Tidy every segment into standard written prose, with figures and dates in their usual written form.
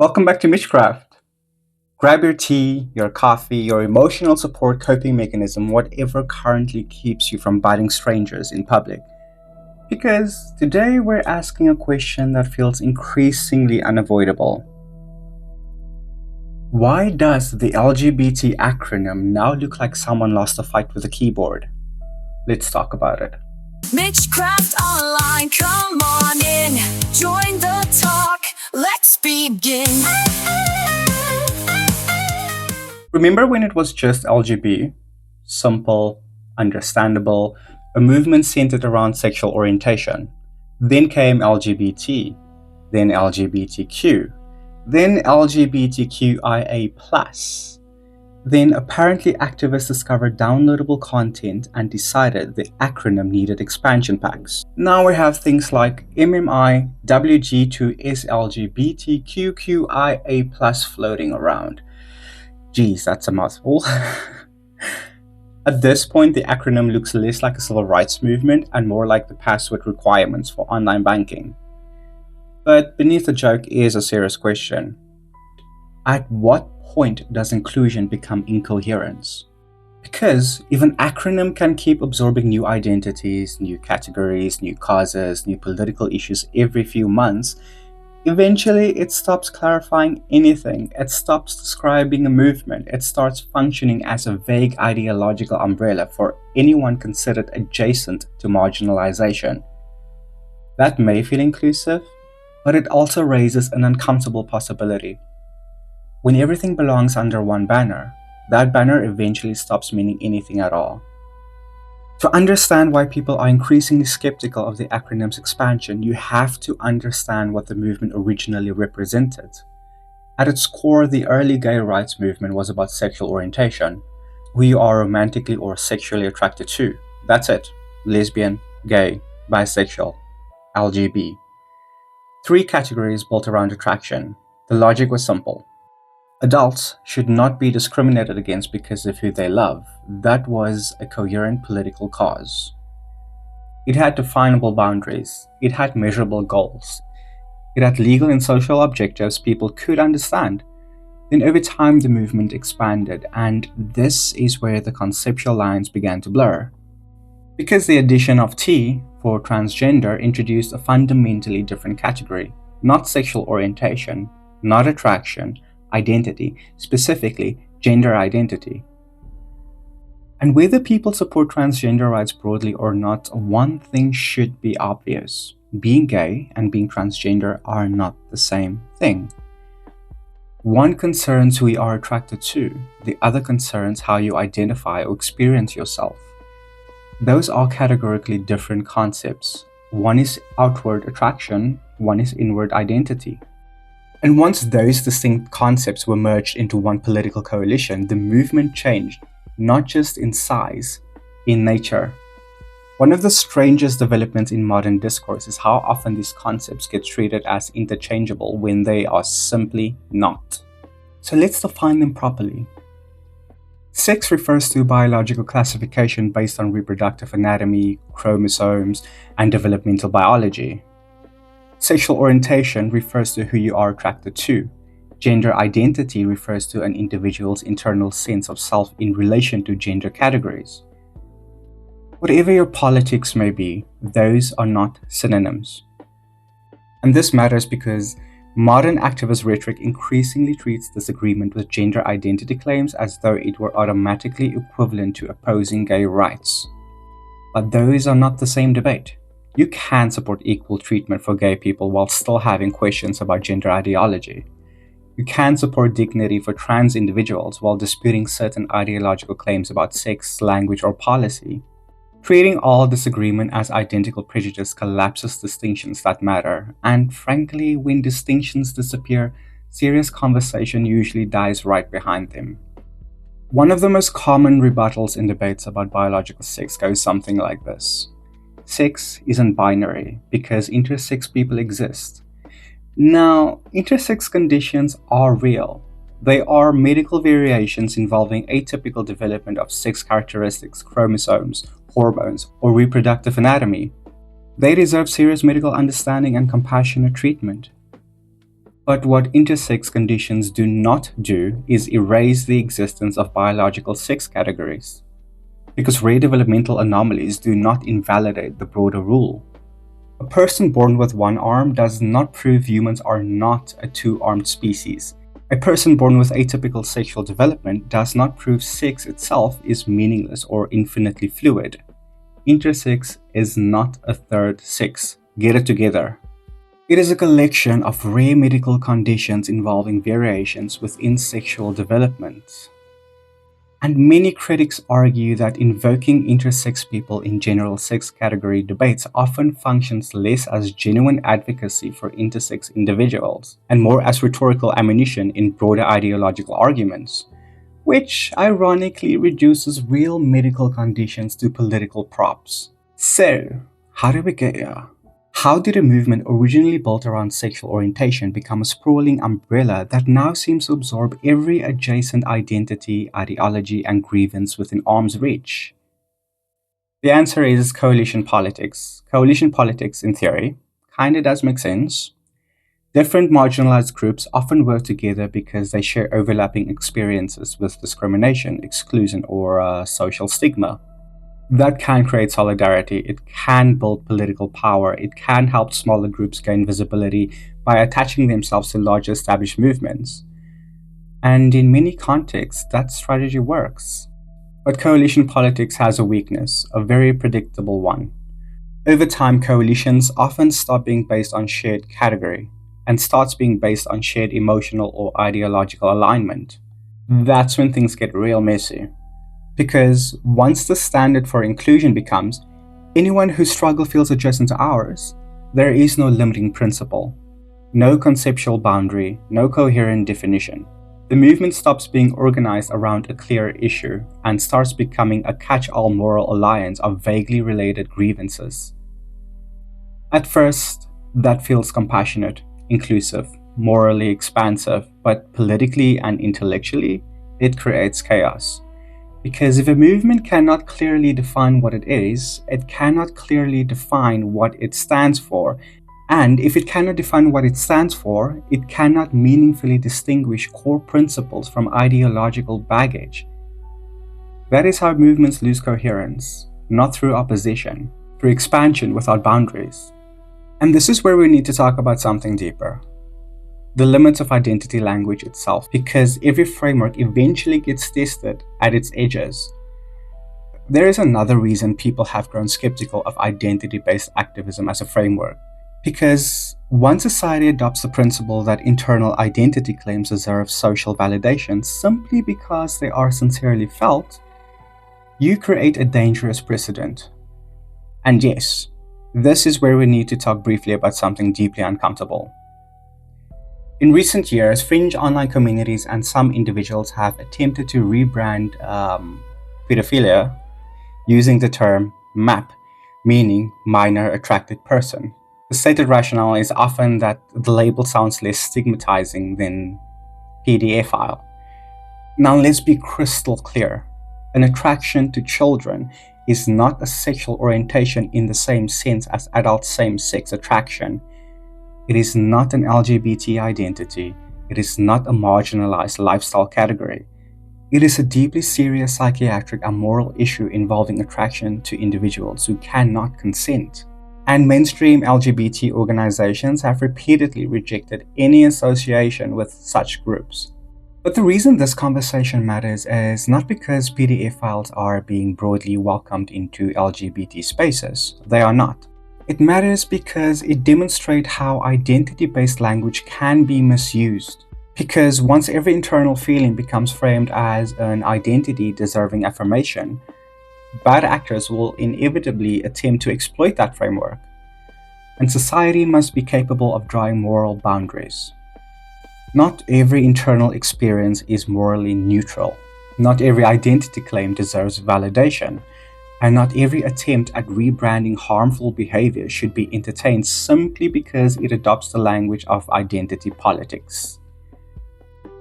Welcome back to MitchCraft. Grab your tea, your coffee, your emotional support coping mechanism, whatever currently keeps you from biting strangers in public. Because today we're asking a question that feels increasingly unavoidable. Why does the LGBT acronym now look like someone lost a fight with a keyboard? Let's talk about it. MitchCraft Online, come on in, join the talk, let's begin. Remember when it was just LGB? Simple, understandable, a movement centered around sexual orientation. Then came LGBT, then LGBTQ, then LGBTQIA+. Then apparently activists discovered downloadable content and decided the acronym needed expansion packs. Now we have things like MMIWG to lgbtqia+ floating around. Geez, that's a mouthful. At this point, the acronym looks less like a civil rights movement and more like the password requirements for online banking. But beneath the joke is a serious question. At what point does inclusion become incoherence? Because if an acronym can keep absorbing new identities, new categories, new causes, new political issues every few months, eventually it stops clarifying anything. It stops describing a movement. It starts functioning as a vague ideological umbrella for anyone considered adjacent to marginalization. That may feel inclusive, but it also raises an uncomfortable possibility. When everything belongs under one banner, that banner eventually stops meaning anything at all. To understand why people are increasingly skeptical of the acronym's expansion, you have to understand what the movement originally represented. At its core, the early gay rights movement was about sexual orientation, who you are romantically or sexually attracted to. That's it. Lesbian, gay, bisexual, LGB. 3 categories built around attraction. The logic was simple. Adults should not be discriminated against because of who they love. That was a coherent political cause. It had definable boundaries. It had measurable goals. It had legal and social objectives people could understand. Then over time the movement expanded, and this is where the conceptual lines began to blur. Because the addition of T for transgender introduced a fundamentally different category, not sexual orientation, not attraction, identity, specifically gender identity. And whether people support transgender rights broadly or not, one thing should be obvious. Being gay and being transgender are not the same thing. One concerns who you are attracted to, the other concerns how you identify or experience yourself. Those are categorically different concepts. One is outward attraction, one is inward identity. And once those distinct concepts were merged into one political coalition, the movement changed, not just in size, in nature. One of the strangest developments in modern discourse is how often these concepts get treated as interchangeable when they are simply not. So let's define them properly. Sex refers to biological classification based on reproductive anatomy, chromosomes, and developmental biology. Sexual orientation refers to who you are attracted to. Gender identity refers to an individual's internal sense of self in relation to gender categories. Whatever your politics may be, those are not synonyms. And this matters because modern activist rhetoric increasingly treats disagreement with gender identity claims as though it were automatically equivalent to opposing gay rights. But those are not the same debate. You can support equal treatment for gay people while still having questions about gender ideology. You can support dignity for trans individuals while disputing certain ideological claims about sex, language, or policy. Treating all disagreement as identical prejudice collapses distinctions that matter, and frankly, when distinctions disappear, serious conversation usually dies right behind them. One of the most common rebuttals in debates about biological sex goes something like this. Sex isn't binary because intersex people exist. Now, intersex conditions are real. They are medical variations involving atypical development of sex characteristics, chromosomes, hormones, or reproductive anatomy. They deserve serious medical understanding and compassionate treatment. But what intersex conditions do not do is erase the existence of biological sex categories, because rare developmental anomalies do not invalidate the broader rule. A person born with one arm does not prove humans are not a two-armed species. A person born with atypical sexual development does not prove sex itself is meaningless or infinitely fluid. Intersex is not a third sex. Get it together. It is a collection of rare medical conditions involving variations within sexual development. And many critics argue that invoking intersex people in general sex category debates often functions less as genuine advocacy for intersex individuals and more as rhetorical ammunition in broader ideological arguments, which ironically reduces real medical conditions to political props. So, how did we get here? How did a movement originally built around sexual orientation become a sprawling umbrella that now seems to absorb every adjacent identity, ideology, and grievance within arm's reach? The answer is coalition politics. Coalition politics, in theory, kinda does make sense. Different marginalized groups often work together because they share overlapping experiences with discrimination, exclusion, or social stigma. That can create solidarity, it can build political power, it can help smaller groups gain visibility by attaching themselves to larger established movements. And in many contexts, that strategy works. But coalition politics has a weakness, a very predictable one. Over time, coalitions often stop being based on shared category and starts being based on shared emotional or ideological alignment. That's when things get real messy. Because once the standard for inclusion becomes anyone whose struggle feels adjacent to ours, there is no limiting principle, no conceptual boundary, no coherent definition. The movement stops being organized around a clear issue and starts becoming a catch-all moral alliance of vaguely related grievances. At first, that feels compassionate, inclusive, morally expansive, but politically and intellectually, it creates chaos. Because if a movement cannot clearly define what it is, it cannot clearly define what it stands for. And if it cannot define what it stands for, it cannot meaningfully distinguish core principles from ideological baggage. That is how movements lose coherence, not through opposition, through expansion without boundaries. And this is where we need to talk about something deeper. The limits of identity language itself, because every framework eventually gets tested at its edges. There is another reason people have grown skeptical of identity-based activism as a framework, because once society adopts the principle that internal identity claims deserve social validation simply because they are sincerely felt, you create a dangerous precedent. And yes, this is where we need to talk briefly about something deeply uncomfortable. In recent years, fringe online communities and some individuals have attempted to rebrand pedophilia using the term MAP, meaning minor attracted person. The stated rationale is often that the label sounds less stigmatizing than pedophile. Now let's be crystal clear. An attraction to children is not a sexual orientation in the same sense as adult same-sex attraction. It is not an LGBT identity. It is not a marginalized lifestyle category. It is a deeply serious psychiatric and moral issue involving attraction to individuals who cannot consent. And mainstream LGBT organizations have repeatedly rejected any association with such groups. But the reason this conversation matters is not because pedophiles are being broadly welcomed into LGBT spaces. They are not. It matters because it demonstrates how identity-based language can be misused. Because once every internal feeling becomes framed as an identity deserving affirmation, bad actors will inevitably attempt to exploit that framework. And society must be capable of drawing moral boundaries. Not every internal experience is morally neutral. Not every identity claim deserves validation. And not every attempt at rebranding harmful behavior should be entertained simply because it adopts the language of identity politics.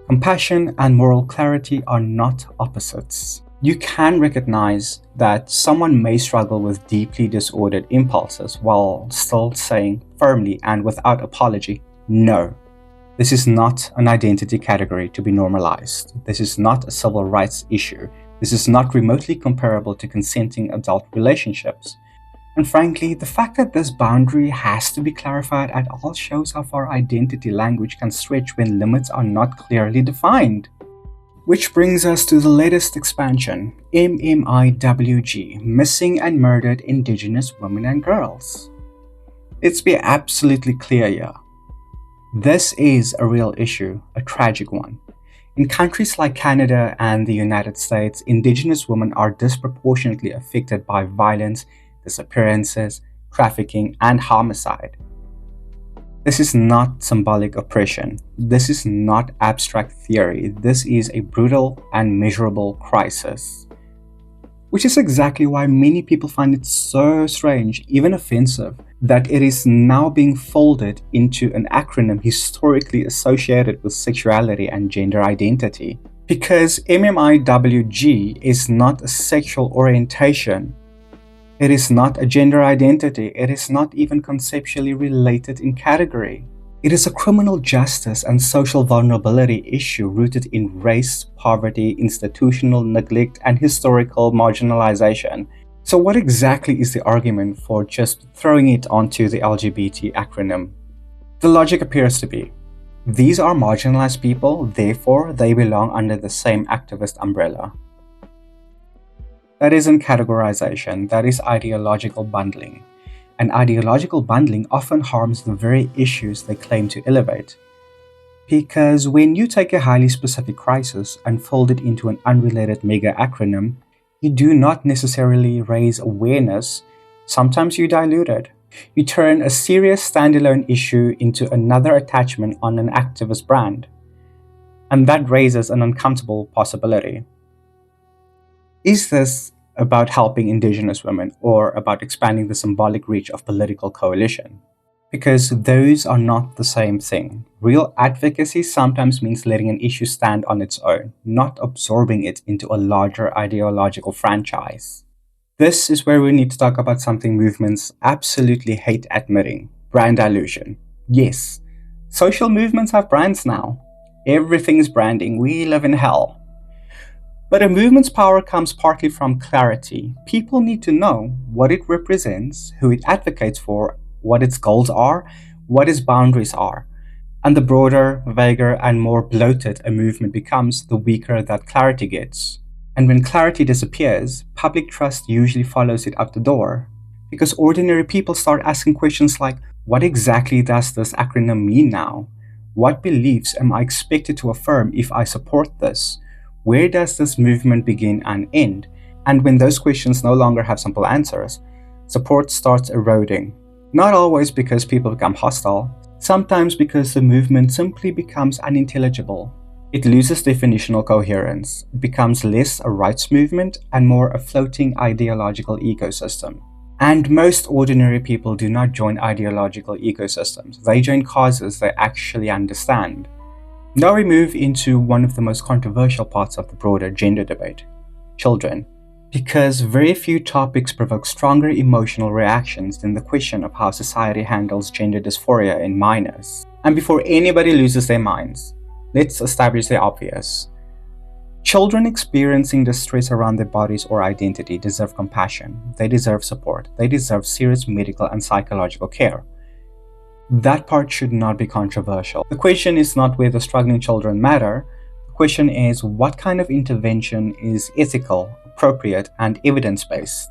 Compassion and moral clarity are not opposites. You can recognize that someone may struggle with deeply disordered impulses while still saying firmly and without apology, no. This is not an identity category to be normalized. This is not a civil rights issue. This is not remotely comparable to consenting adult relationships. And frankly, the fact that this boundary has to be clarified at all shows how far identity language can stretch when limits are not clearly defined. Which brings us to the latest expansion, MMIWG, Missing and Murdered Indigenous Women and Girls. Let's be absolutely clear here. This is a real issue, a tragic one. In countries like Canada and the United States, Indigenous women are disproportionately affected by violence, disappearances, trafficking, and homicide. This is not symbolic oppression. This is not abstract theory. This is a brutal and measurable crisis. Which is exactly why many people find it so strange, even offensive, that it is now being folded into an acronym historically associated with sexuality and gender identity. Because MMIWG is not a sexual orientation. It is not a gender identity. It is not even conceptually related in category. It is a criminal justice and social vulnerability issue rooted in race, poverty, institutional neglect, and historical marginalization. So what exactly is the argument for just throwing it onto the LGBT acronym? The logic appears to be, these are marginalized people, therefore they belong under the same activist umbrella. That isn't categorization, that is ideological bundling. And ideological bundling often harms the very issues they claim to elevate. Because when you take a highly specific crisis and fold it into an unrelated mega acronym, you do not necessarily raise awareness, sometimes you dilute it. You turn a serious standalone issue into another attachment on an activist brand. And that raises an uncomfortable possibility. Is this about helping Indigenous women or about expanding the symbolic reach of political coalition? Because those are not the same thing. Real advocacy sometimes means letting an issue stand on its own, not absorbing it into a larger ideological franchise. This is where we need to talk about something movements absolutely hate admitting: brand dilution. Yes, social movements have brands now. Everything is branding. We live in hell. But a movement's power comes partly from clarity. People need to know what it represents, who it advocates for, what its goals are, what its boundaries are. And the broader, vaguer, and more bloated a movement becomes, the weaker that clarity gets. And when clarity disappears, public trust usually follows it out the door. Because ordinary people start asking questions like, what exactly does this acronym mean now? What beliefs am I expected to affirm if I support this? Where does this movement begin and end? And when those questions no longer have simple answers, support starts eroding. Not always because people become hostile, sometimes because the movement simply becomes unintelligible. It loses definitional coherence. It becomes less a rights movement and more a floating ideological ecosystem. And most ordinary people do not join ideological ecosystems. They join causes they actually understand. Now we move into one of the most controversial parts of the broader gender debate: children. Because very few topics provoke stronger emotional reactions than the question of how society handles gender dysphoria in minors. And before anybody loses their minds, let's establish the obvious. Children experiencing distress around their bodies or identity deserve compassion. They deserve support. They deserve serious medical and psychological care. That part should not be controversial. The question is not whether struggling children matter. The question is what kind of intervention is ethical, appropriate, and evidence-based.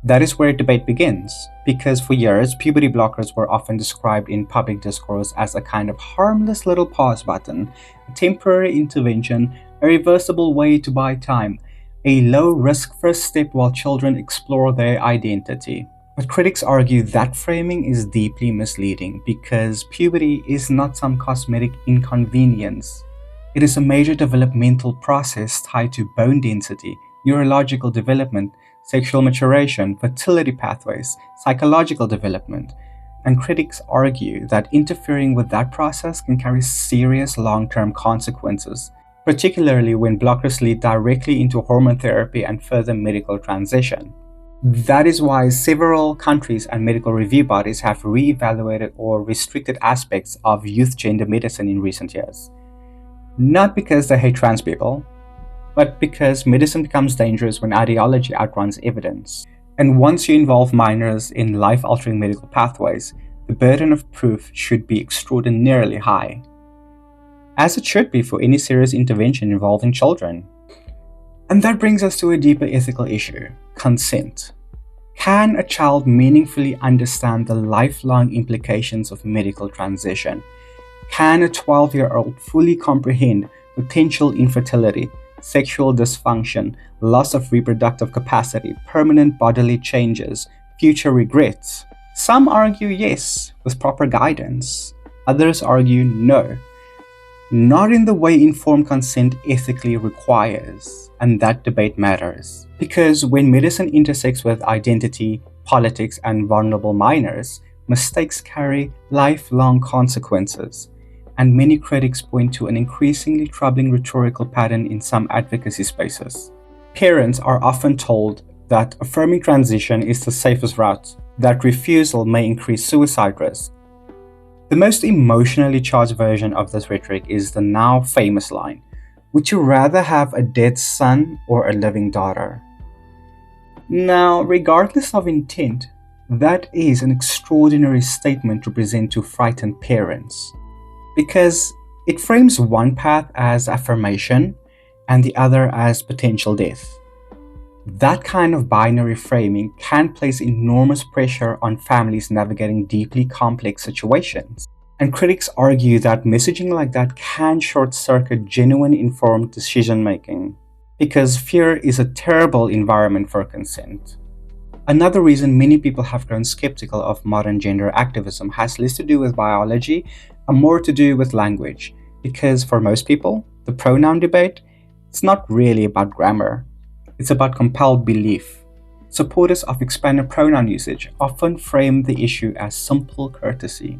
That is where debate begins, because for years, puberty blockers were often described in public discourse as a kind of harmless little pause button, a temporary intervention, a reversible way to buy time, a low-risk first step while children explore their identity. But critics argue that framing is deeply misleading because puberty is not some cosmetic inconvenience. It is a major developmental process tied to bone density, neurological development, sexual maturation, fertility pathways, psychological development. And critics argue that interfering with that process can carry serious long-term consequences, particularly when blockers lead directly into hormone therapy and further medical transition. That is why several countries and medical review bodies have re-evaluated or restricted aspects of youth gender medicine in recent years. Not because they hate trans people, but because medicine becomes dangerous when ideology outruns evidence. And once you involve minors in life-altering medical pathways, the burden of proof should be extraordinarily high, as it should be for any serious intervention involving children. And that brings us to a deeper ethical issue: consent. Can a child meaningfully understand the lifelong implications of medical transition? Can a 12-year-old fully comprehend potential infertility, sexual dysfunction, loss of reproductive capacity, permanent bodily changes, future regrets? Some argue yes, with proper guidance. Others argue no, not in the way informed consent ethically requires, and that debate matters. Because when medicine intersects with identity, politics, and vulnerable minors, mistakes carry lifelong consequences, and many critics point to an increasingly troubling rhetorical pattern in some advocacy spaces. Parents are often told that affirming transition is the safest route, that refusal may increase suicide risk. The most emotionally charged version of this rhetoric is the now famous line, "Would you rather have a dead son or a living daughter?" Now, regardless of intent, that is an extraordinary statement to present to frightened parents, because it frames one path as affirmation and the other as potential death. That kind of binary framing can place enormous pressure on families navigating deeply complex situations. And critics argue that messaging like that can short-circuit genuine informed decision-making, because fear is a terrible environment for consent. Another reason many people have grown skeptical of modern gender activism has less to do with biology and more to do with language, because for most people, the pronoun debate is not really about grammar. It's about compelled belief. Supporters of expanded pronoun usage often frame the issue as simple courtesy.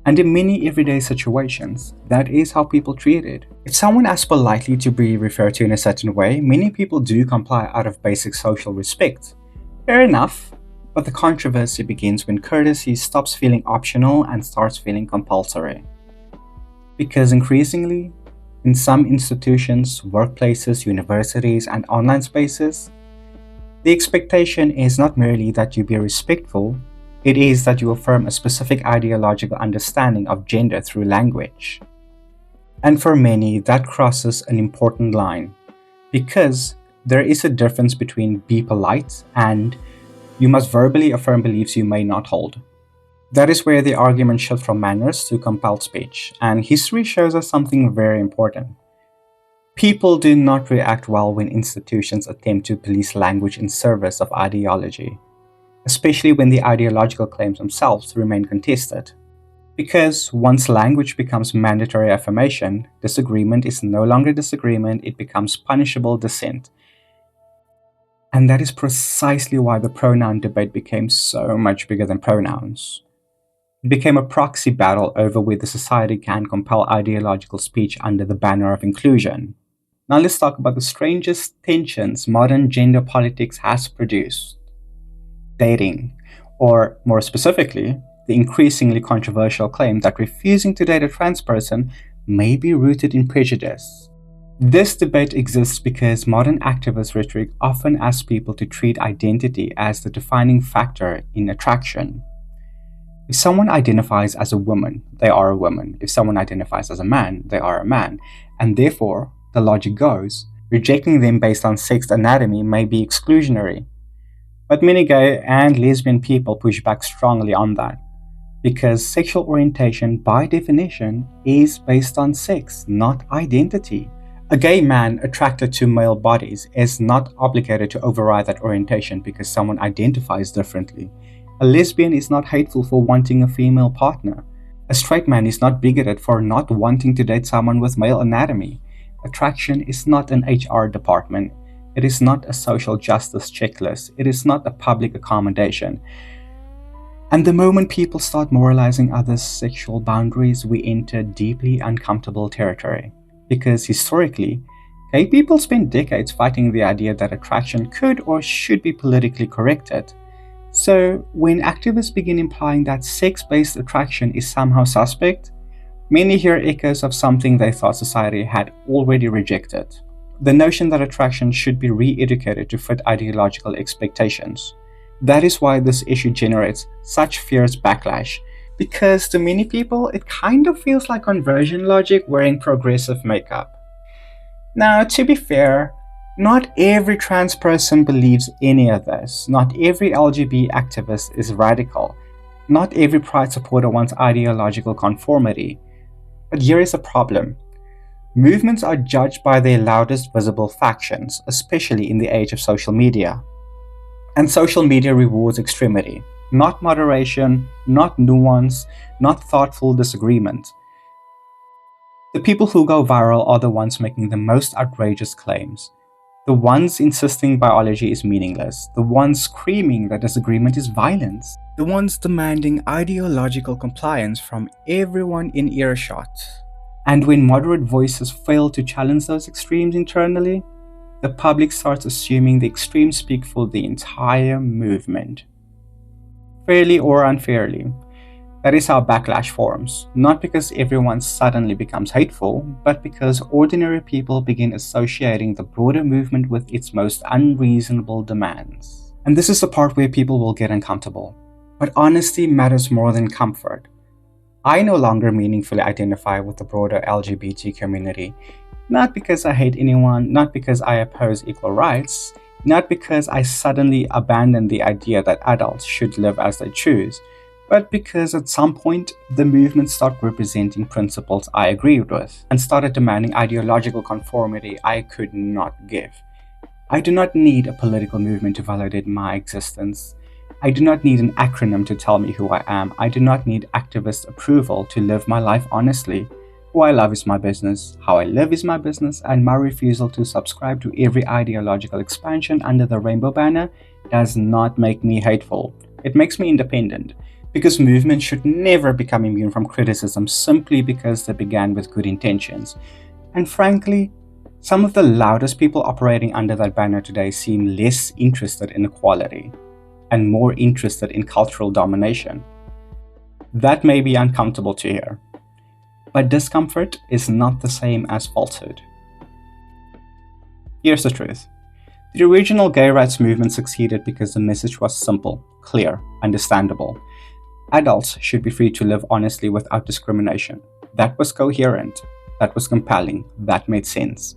And in many everyday situations, that is how people treat it. If someone asks politely to be referred to in a certain way, many people do comply out of basic social respect. Fair enough, but the controversy begins when courtesy stops feeling optional and starts feeling compulsory. Because increasingly, in some institutions, workplaces, universities, and online spaces, the expectation is not merely that you be respectful, it is that you affirm a specific ideological understanding of gender through language. And for many, that crosses an important line, because there is a difference between be polite and you must verbally affirm beliefs you may not hold. That is where the argument shifts from manners to compelled speech, and history shows us something very important. People do not react well when institutions attempt to police language in service of ideology, especially when the ideological claims themselves remain contested. Because once language becomes mandatory affirmation, disagreement is no longer disagreement, it becomes punishable dissent. And that is precisely why the pronoun debate became so much bigger than pronouns. It became a proxy battle over whether society can compel ideological speech under the banner of inclusion. Now let's talk about the strangest tensions modern gender politics has produced. Dating, or more specifically, the increasingly controversial claim that refusing to date a trans person may be rooted in prejudice. This debate exists because modern activist rhetoric often asks people to treat identity as the defining factor in attraction. If someone identifies as a woman, they are a woman. If someone identifies as a man, they are a man. And therefore, the logic goes, rejecting them based on sex anatomy may be exclusionary. But many gay and lesbian people push back strongly on that, because sexual orientation, by definition, is based on sex, not identity. A gay man attracted to male bodies is not obligated to override that orientation because someone identifies differently. A lesbian is not hateful for wanting a female partner. A straight man is not bigoted for not wanting to date someone with male anatomy. Attraction is not an HR department. It is not a social justice checklist. It is not a public accommodation. And the moment people start moralizing others' sexual boundaries, we enter deeply uncomfortable territory. Because historically, Gay people spent decades fighting the idea that attraction could or should be politically corrected. So, when activists begin implying that sex-based attraction is somehow suspect, many hear echoes of something they thought society had already rejected. The notion that attraction should be re-educated to fit ideological expectations. That is why this issue generates such fierce backlash, because to many people it kind of feels like conversion logic wearing progressive makeup. Now, to be fair, not every trans person believes any of this. Not every LGBT activist is radical. Not every pride supporter wants ideological conformity. But here is a problem. Movements are judged by their loudest visible factions, especially in the age of social media. And social media rewards extremity, not moderation, not nuance, not thoughtful disagreement. The people who go viral are the ones making the most outrageous claims. The ones insisting biology is meaningless. The ones screaming that disagreement is violence. The ones demanding ideological compliance from everyone in earshot. And when moderate voices fail to challenge those extremes internally, the public starts assuming the extremes speak for the entire movement. Fairly or unfairly, that is how backlash forms, not because everyone suddenly becomes hateful, but because ordinary people begin associating the broader movement with its most unreasonable demands. And this is the part where people will get uncomfortable. But honesty matters more than comfort. I no longer meaningfully identify with the broader LGBT community, not because I hate anyone, not because I oppose equal rights, not because I suddenly abandon the idea that adults should live as they choose, but because at some point the movement stopped representing principles I agreed with and started demanding ideological conformity I could not give. I do not need a political movement to validate my existence. I do not need an acronym to tell me who I am. I do not need activist approval to live my life honestly. Who I love is my business, how I live is my business, and my refusal to subscribe to every ideological expansion under the rainbow banner does not make me hateful. It makes me independent. Because movements should never become immune from criticism simply because they began with good intentions. And frankly, some of the loudest people operating under that banner today seem less interested in equality and more interested in cultural domination. That may be uncomfortable to hear, but discomfort is not the same as falsehood. Here's the truth. The original gay rights movement succeeded because the message was simple, clear, understandable. Adults should be free to live honestly without discrimination. That was coherent. That was compelling. That made sense.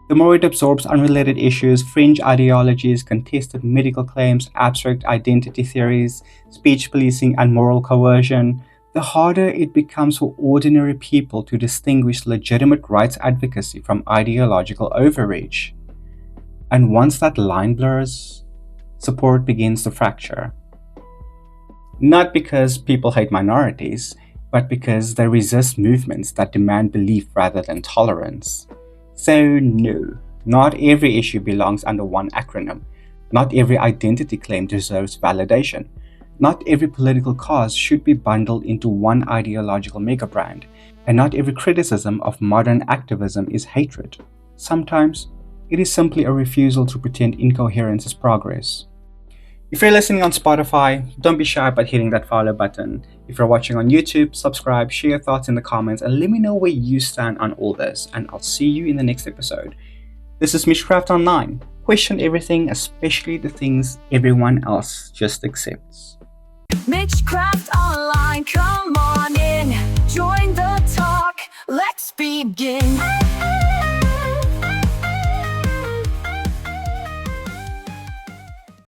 The more it absorbs unrelated issues, fringe ideologies, contested medical claims, abstract identity theories, speech policing, and moral coercion, the harder it becomes for ordinary people to distinguish legitimate rights advocacy from ideological overreach. And once that line blurs, support begins to fracture. Not because people hate minorities, but because they resist movements that demand belief rather than tolerance. So no, not every issue belongs under one acronym. Not every identity claim deserves validation. Not every political cause should be bundled into one ideological megabrand. And not every criticism of modern activism is hatred. Sometimes, it is simply a refusal to pretend incoherence is progress. If you're listening on Spotify, don't be shy about hitting that follow button. If you're watching on YouTube, subscribe, share your thoughts in the comments, and let me know where you stand on all this, and I'll see you in the next episode. This is MitchCraft Online. Question everything, especially the things everyone else just accepts. MitchCraft Online, come on in, join the talk, let's begin.